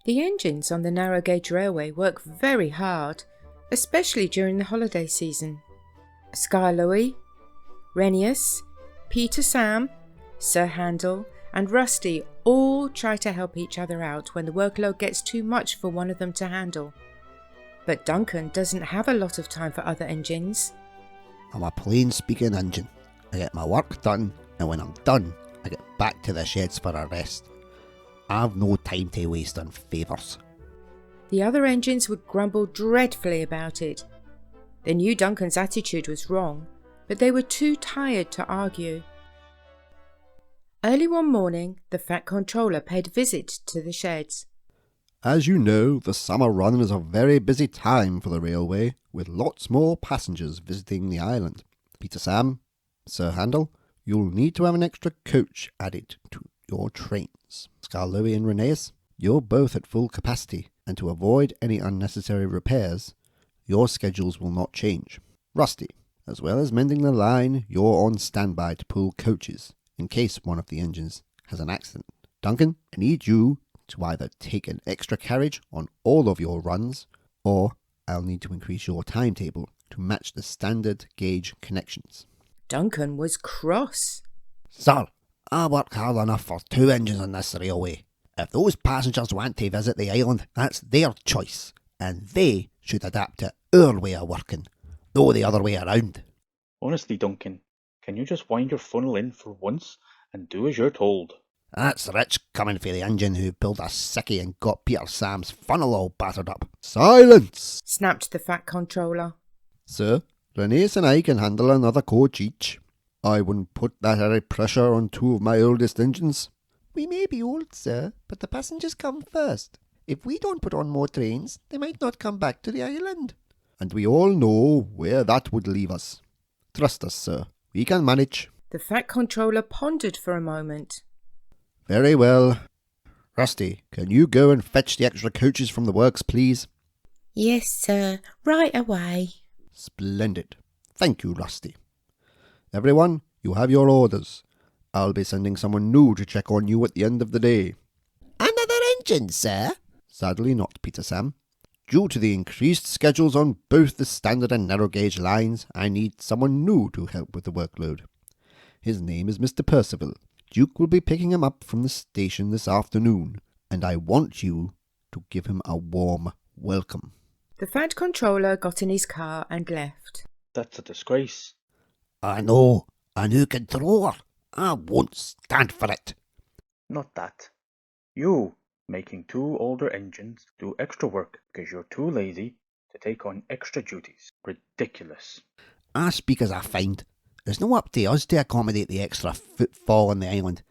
The engines on the narrow gauge railway work very hard, especially during the holiday season. Skarloey, Rheneas, Peter Sam, Sir Handel and Rusty all try to help each other out when the workload gets too much for one of them to handle. But Duncan doesn't have a lot of time for other engines. I'm a plain speaking engine. I get my work done, and when I'm done, I get back to the sheds for a rest. I've no time to waste on favours. The other engines would grumble dreadfully about it. They knew Duncan's attitude was wrong, but they were too tired to argue. Early one morning, the Fat Controller paid a visit to the sheds. As you know, the summer run is a very busy time for the railway, with lots more passengers visiting the island. Peter Sam, Sir Handel, you'll need to have an extra coach added to your trains. Skarloey and Rheneas, you're both at full capacity, and to avoid any unnecessary repairs, your schedules will not change. Rusty, as well as mending the line, you're on standby to pull coaches, in case one of the engines has an accident. Duncan, I need you to either take an extra carriage on all of your runs, or I'll need to increase your timetable to match the standard gauge connections. Duncan was cross. Sir, I work hard enough for 2 engines on this railway. If those passengers want to visit the island, that's their choice, and they should adapt to our way of working, no the other way around. Honestly, Duncan, can you just wind your funnel in for once and do as you're told? That's rich coming for the engine who pulled a sickie and got Peter Sam's funnel all battered up. Silence! Snapped the Fat Controller. Sir, Rheneas and I can handle another coach each. I wouldn't put that any pressure on 2 of my oldest engines. We may be old, sir, but the passengers come first. If we don't put on more trains, they might not come back to the island. And we all know where that would leave us. Trust us, sir. We can manage. The Fat Controller pondered for a moment. Very well. Rusty, can you go and fetch the extra coaches from the works, please? Yes, sir. Right away. Splendid. Thank you, Rusty. Everyone, you have your orders. I'll be sending someone new to check on you at the end of the day. Another engine, sir? Sadly not, Peter Sam. Due to the increased schedules on both the standard and narrow gauge lines, I need someone new to help with the workload. His name is Mr. Percival. Duke will be picking him up from the station this afternoon, and I want you to give him a warm welcome. The Fat Controller got in his car and left. That's a disgrace. I know, a new controller. I won't stand for it. Not that. You making 2 older engines do extra work because you're too lazy to take on extra duties. Ridiculous. I speak as I find. It's not up to us to accommodate the extra footfall on the island.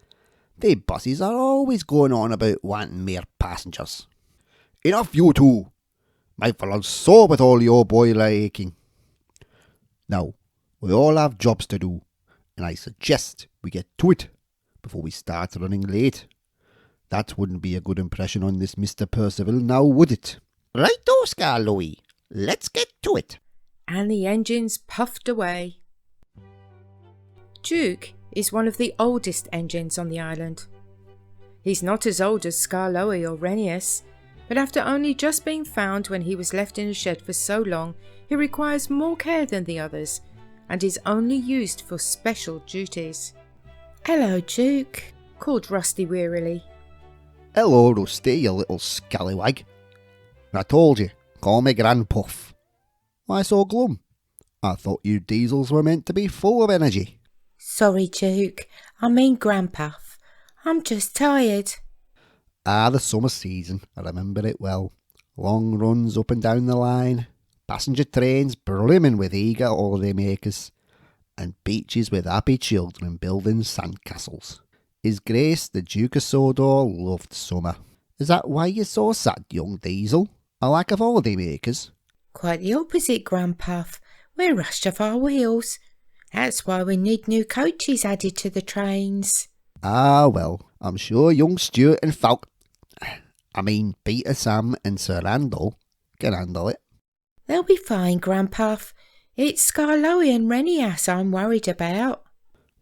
They buses are always going on about wanting more passengers. Enough, you two! My fellow's sore with all your boiler aching. Now, we all have jobs to do, and I suggest we get to it before we start running late. That wouldn't be a good impression on this Mr. Percival, now would it? Righto, Skarloey. Let's get to it. And the engines puffed away. Duke is one of the oldest engines on the island. He's not as old as Skarloey or Rheneas, but after only just being found when he was left in a shed for so long, he requires more care than the others and is only used for special duties. Hello, Duke, called Rusty wearily. Hello, Rusty, you little scallywag. I told you, call me Grandpuff. Why so glum? I thought you diesels were meant to be full of energy. Sorry, Duke. I mean Grandpuff. I'm just tired. The summer season. I remember it well. Long runs up and down the line. Passenger trains brimming with eager holiday makers. And beaches with happy children building sandcastles. His Grace, the Duke of Sodor, loved summer. Is that why you're so sad, young diesel? A lack of holiday makers? Quite the opposite, Grandpuff. We're rushed off our wheels. That's why we need new coaches added to the trains. Well, I'm sure young Stuart and Peter, Sam and Sir Handel can handle it. They'll be fine, Grandpuff. It's Skarloey and Rheneas I'm worried about.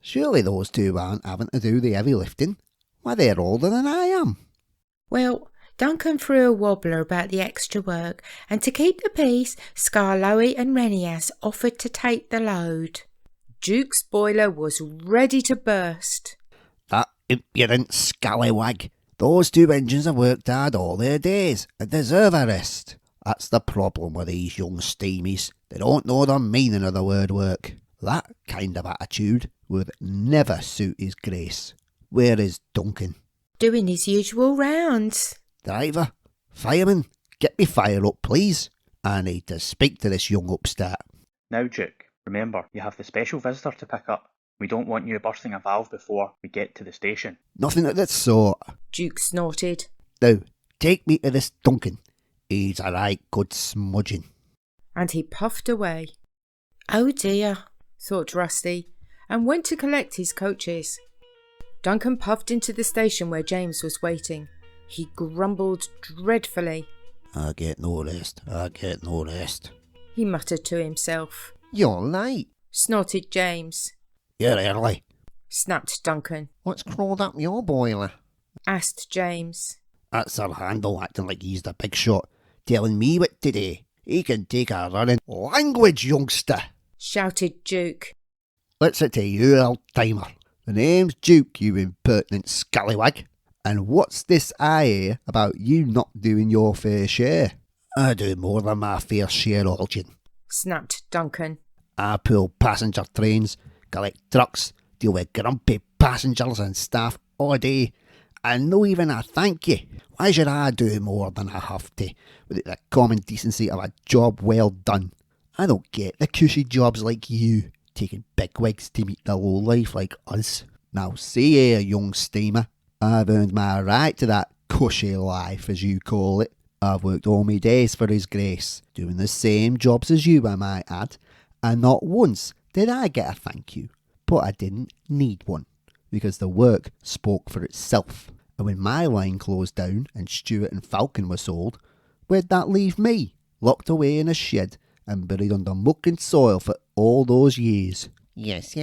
Surely those 2 aren't having to do the heavy lifting. Why, they're older than I am. Well, Duncan threw a wobbler about the extra work, and to keep the peace, Skarloey and Rheneas offered to take the load. Duke's boiler was ready to burst. That impudent scallywag. Those two engines have worked hard all their days and deserve a rest. That's the problem with these young steamies. They don't know the meaning of the word work. That kind of attitude would never suit his grace. Where is Duncan? Doing his usual rounds. Driver, fireman, get me fire up, please. I need to speak to this young upstart. Now, Duke, remember, you have the special visitor to pick up. We don't want you bursting a valve before we get to the station. Nothing of that sort. Duke snorted. Now, take me to this Duncan. He's a right good smudging. And he puffed away. Oh dear, thought Rusty, and went to collect his coaches. Duncan puffed into the station where James was waiting. He grumbled dreadfully. I get no rest, He muttered to himself. You're late, snorted James. You're early, snapped Duncan. What's crawled up your boiler? Asked James. That's Sir Handel acting like he's the big shot, telling me what to do. He can take a running language, youngster, shouted Duke. What's it to you, old timer? The name's Duke, you impertinent scallywag. And what's this I hear about you not doing your fair share? I do more than my fair share, Aldrin, snapped Duncan. I pull passenger trains, collect trucks, deal with grumpy passengers and staff all day, and no even a thank you. Why should I do more than I have to, with the common decency of a job well done? I don't get the cushy jobs like you, taking bigwigs to meet the low life like us. Now see here, young steamer, I've earned my right to that cushy life, as you call it. I've worked all my days for his grace, doing the same jobs as you, I might add, and not once did I get a thank you. But I didn't need one, because the work spoke for itself. And when my line closed down and Stuart and Falcon were sold, where'd that leave me? Locked away in a shed and buried under muck and soil for all those years. Yes,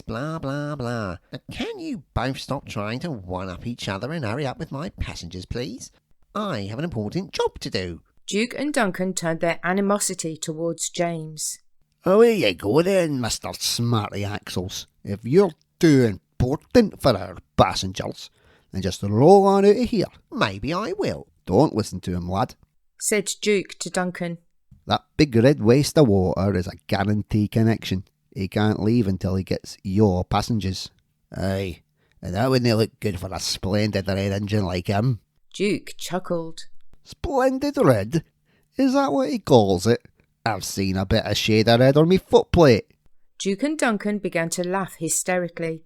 blah, blah, blah. Now, can you both stop trying to one-up each other and hurry up with my passengers, please? I have an important job to do. Duke and Duncan turned their animosity towards James. Oh, here you go then, Mr. Smarty Axles. If you're too important for our passengers, then just roll on out of here. Maybe I will. Don't listen to him, lad, said Duke to Duncan. That big red waste of water is a guarantee connection. He can't leave until he gets your passengers. Aye, and that wouldn't look good for a splendid red engine like him. Duke chuckled. Splendid red? Is that what he calls it? I've seen a bit of shade of red on me footplate. Duke and Duncan began to laugh hysterically.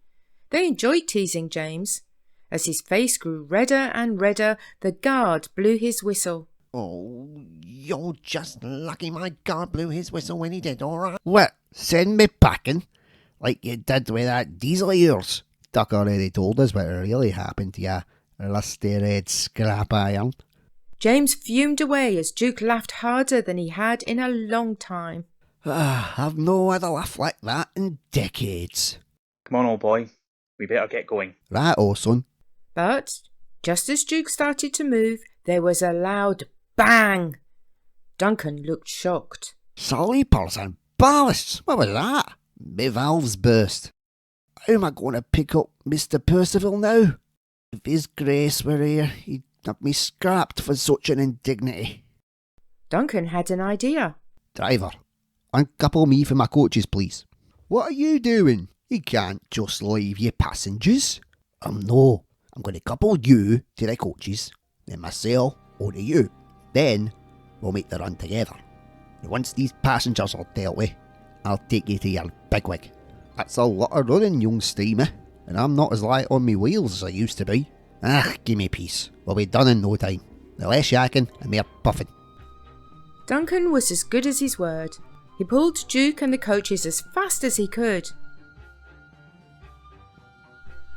They enjoyed teasing James. As his face grew redder and redder, the guard blew his whistle. Oh, you're just lucky my guard blew his whistle when he did, all right? What, send me packing? Like you did with that diesel of yours? Duck already told us what really happened to you, lusty red scrap iron. James fumed away as Duke laughed harder than he had in a long time. I've no had a laugh like that in decades. Come on, old boy. We better get going. Right-o, son. But just as Duke started to move, there was a loud bang. Duncan looked shocked. Sleepers and ballasts, what was that? My valves burst. How am I going to pick up Mr. Percival now? If his grace were here, he'd have me scrapped for such an indignity. Duncan had an idea. Driver, uncouple me from my coaches, please. What are you doing? You can't just leave your passengers. No, I'm going to couple you to the coaches, then myself over to you. Then we'll make the run together. And once these passengers are dealt with, I'll take you to your bigwig. That's a lot of running, young steamer, and I'm not as light on me wheels as I used to be. Give me peace. We'll be done in no time. The less yakking and more puffing. Duncan was as good as his word. He pulled Duke and the coaches as fast as he could.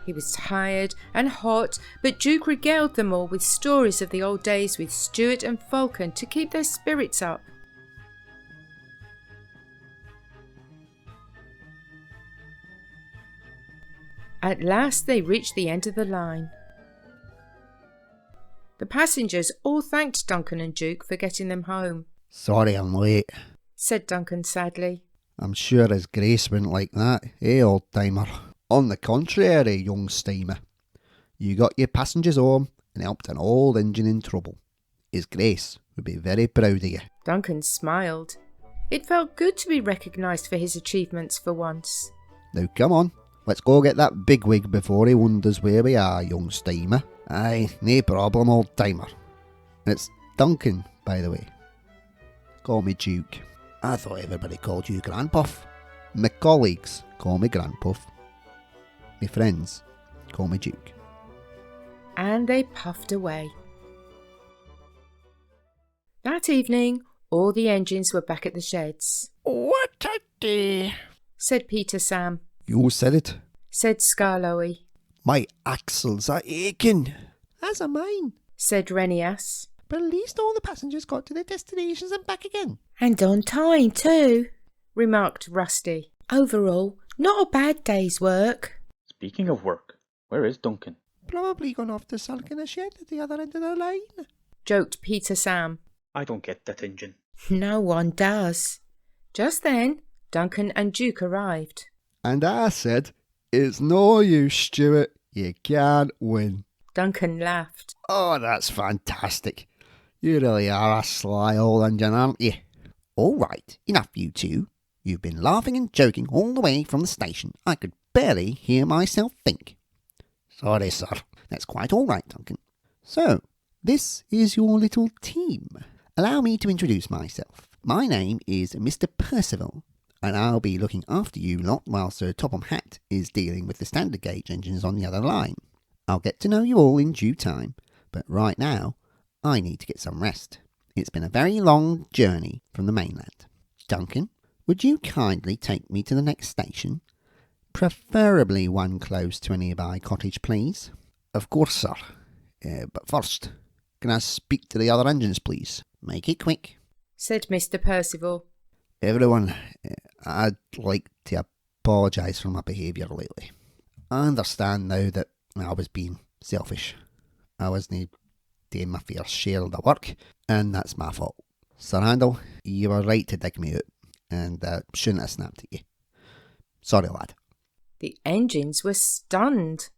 He was tired and hot, but Duke regaled them all with stories of the old days with Stuart and Falcon to keep their spirits up. At last they reached the end of the line. The passengers all thanked Duncan and Duke for getting them home. Sorry I'm late. Said Duncan sadly. I'm sure his grace wouldn't like that, old-timer? On the contrary, young steamer. You got your passengers home and helped an old engine in trouble. His grace would be very proud of you. Duncan smiled. It felt good to be recognised for his achievements for once. Now come on, let's go get that bigwig before he wonders where we are, young steamer. Aye, no problem, old-timer. And it's Duncan, by the way. Call me Duke. I thought everybody called you Grandpuff. My colleagues call me Grandpuff. My friends call me Duke. And they puffed away. That evening, all the engines were back at the sheds. What a day, Said Peter Sam. You said it. Said Skarloey. My axles are aching. as are mine. Said Rheneas. But at least all the passengers got to their destinations and back again. And on time too, Remarked Rusty. overall, not a bad day's work. Speaking of work, where is Duncan? Probably gone off to sulk in a shed at the other end of the line. Joked Peter Sam. I don't get that engine. No one does. Just then, Duncan and Duke arrived. And I said, it's no use, Stuart. You can't win. Duncan laughed. Oh, that's fantastic. You really are a sly old engine, aren't you? All right, enough you two. You've been laughing and joking all the way from the station. I could barely hear myself think. Sorry, sir. That's quite all right, Duncan. So, this is your little team. Allow me to introduce myself. My name is Mr. Percival, and I'll be looking after you lot while Sir Topham Hatt is dealing with the standard gauge engines on the other line. I'll get to know you all in due time, but right now, I need to get some rest. It's been a very long journey from the mainland. Duncan, would you kindly take me to the next station? Preferably one close to a nearby cottage, please. Of course, sir. But first, can I speak to the other engines, please? Make it quick. Said Mr. Percival. Everyone, I'd like to apologise for my behaviour lately. I understand now that I was being selfish. I wasn't doing my fair share of the work, and that's my fault. Sir Handel, you were right to dig me out, and shouldn't have snapped at you. Sorry, lad. The engines were stunned.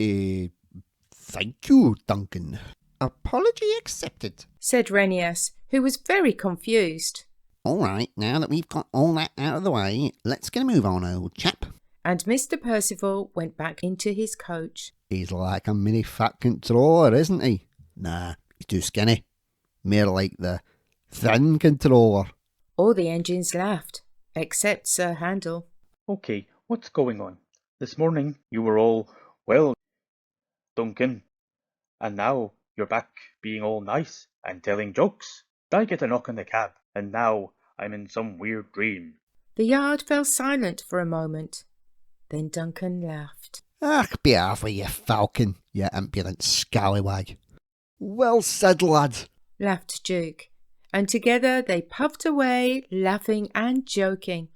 Thank you, Duncan. Apology accepted. Said Rheneas, who was very confused. All right, now that we've got all that out of the way, let's get a move on, old chap. And Mr. Percival went back into his coach. He's like a mini fat controller, isn't he? Nah, he's too skinny. More like the thin controller. All the engines laughed, except Sir Handel. Okay, what's going on? This morning you were all, well, Duncan, and now you're back being all nice and telling jokes. I get a knock on the cab, and now I'm in some weird dream. The yard fell silent for a moment. Then Duncan laughed. Ach, be off with you, falcon, you impudent scallywag. Well said, lad. Laughed Duke, and together they puffed away, laughing and joking.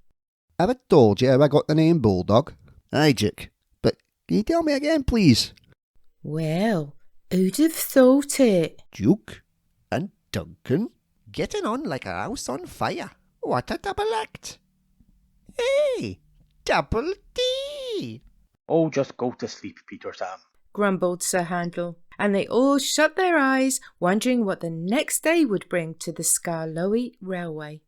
Have I told you how I got the name Bulldog? Aye, Duke. But can you tell me again, please? Well, who'd have thought it? Duke and Duncan? Getting on like a house on fire. What a double act. Hey, double D. Oh, just go to sleep, Peter Sam. Grumbled Sir Handel, and they all shut their eyes, wondering what the next day would bring to the Skarloey Railway.